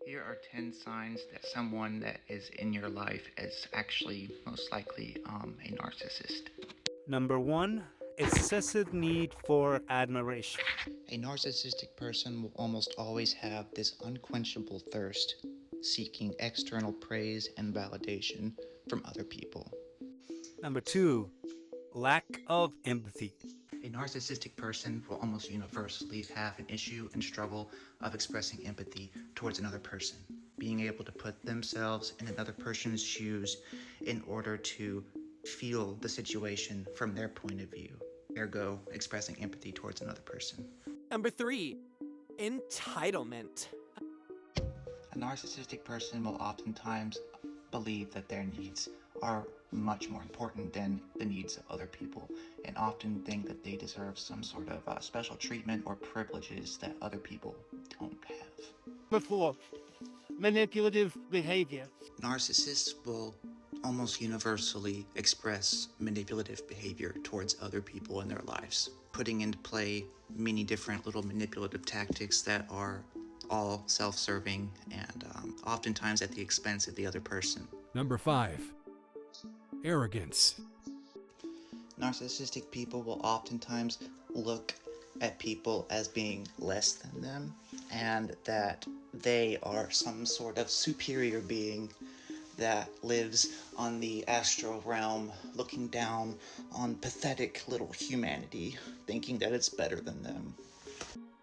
Here are 10 signs that someone that is in your life is actually most likely a narcissist. Number 1, excessive need for admiration. A narcissistic person will almost always have this unquenchable thirst, seeking external praise and validation from other people. Number 2, lack of empathy. A narcissistic person will almost universally have an issue and struggle of expressing empathy towards another person, being able to put themselves in another person's shoes in order to feel the situation from their point of view, ergo expressing empathy towards another person. Number 3, entitlement. A narcissistic person will oftentimes believe that their needs are much more important than the needs of other people, and often think that they deserve some sort of special treatment or privileges that other people don't have. Number 4, manipulative behavior. Narcissists will almost universally express manipulative behavior towards other people in their lives, putting into play many different little manipulative tactics that are all self-serving and oftentimes at the expense of the other person. Number 5, arrogance. Narcissistic people will oftentimes look at people as being less than them, and that they are some sort of superior being that lives on the astral realm, looking down on pathetic little humanity, thinking that it's better than them.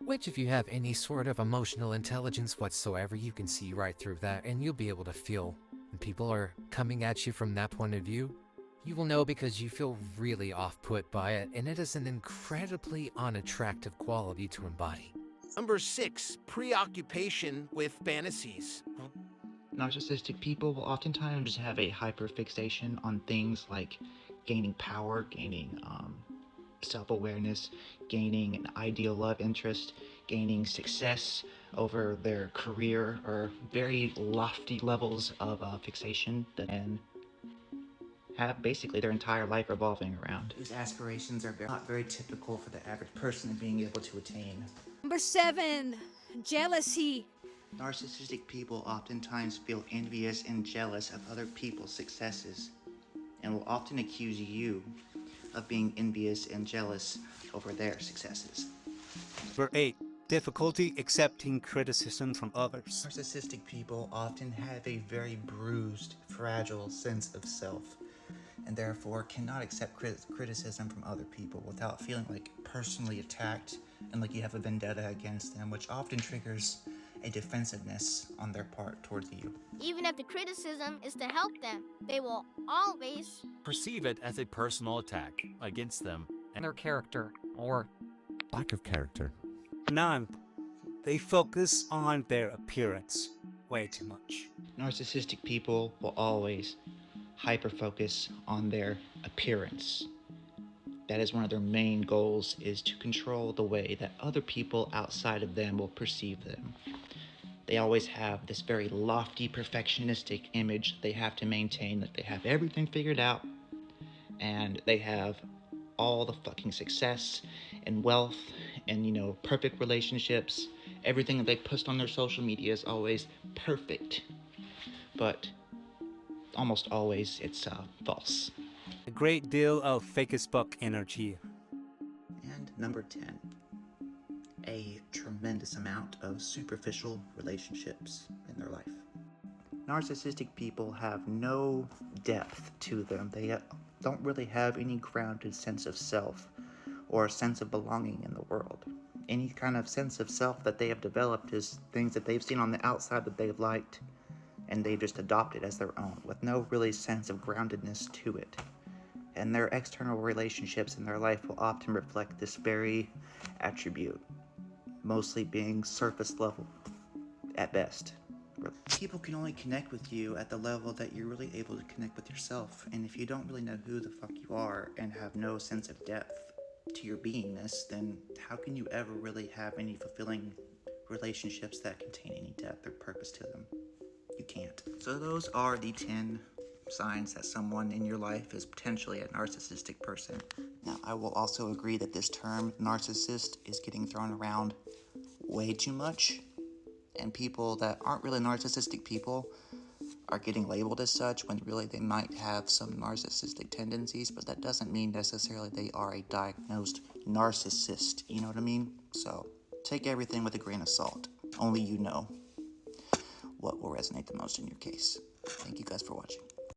Which, if you have any sort of emotional intelligence whatsoever, you can see right through that, and you'll be able to feel when people are coming at you from that point of view. You will know because you feel really off-put by it, and it is an incredibly unattractive quality to embody. Number 6, preoccupation with fantasies. Narcissistic people will oftentimes have a hyperfixation on things like gaining power, gaining self-awareness, gaining an ideal love interest, gaining success over their career, or very lofty levels of fixation that can have basically their entire life revolving around. Whose aspirations are not very typical for the average person in being able to attain. Number 7, jealousy. Narcissistic people oftentimes feel envious and jealous of other people's successes, and will often accuse you of being envious and jealous over their successes. Number 8, difficulty accepting criticism from others. Narcissistic people often have a very bruised, fragile sense of self, and therefore cannot accept criticism from other people without feeling like personally attacked and like you have a vendetta against them, which often triggers a defensiveness on their part towards you. Even if the criticism is to help them, they will always perceive it as a personal attack against them And their character, or Lack of character. 9, they focus on their appearance way too much. Narcissistic people will always hyper-focus on their appearance. That is one of their main goals, is to control the way that other people outside of them will perceive them. They always have this very lofty, perfectionistic image they have to maintain, that they have everything figured out, and they have all the fucking success and wealth and, perfect relationships. Everything that they post on their social media is always perfect. But almost always it's false. A great deal of fake as fuck energy. And number 10, a tremendous amount of superficial relationships in their life. Narcissistic people have no depth to them. They don't really have any grounded sense of self or a sense of belonging in the world. Any kind of sense of self that they have developed is things that they've seen on the outside that they've liked, and they just adopt it as their own, with no really sense of groundedness to it. And their external relationships in their life will often reflect this very attribute, mostly being surface level at best. People can only connect with you at the level that you're really able to connect with yourself, and if you don't really know who the fuck you are and have no sense of depth to your beingness, then how can you ever really have any fulfilling relationships that contain any depth or purpose to them? You can't. So those are the 10 signs that someone in your life is potentially a narcissistic person. Now, I will also agree that this term narcissist is getting thrown around way too much, And people that aren't really narcissistic people are getting labeled as such when really they might have some narcissistic tendencies, but that doesn't mean necessarily they are a diagnosed narcissist, you know what I mean? So take everything with a grain of salt. Only you know what will resonate the most in your case. Thank you guys for watching.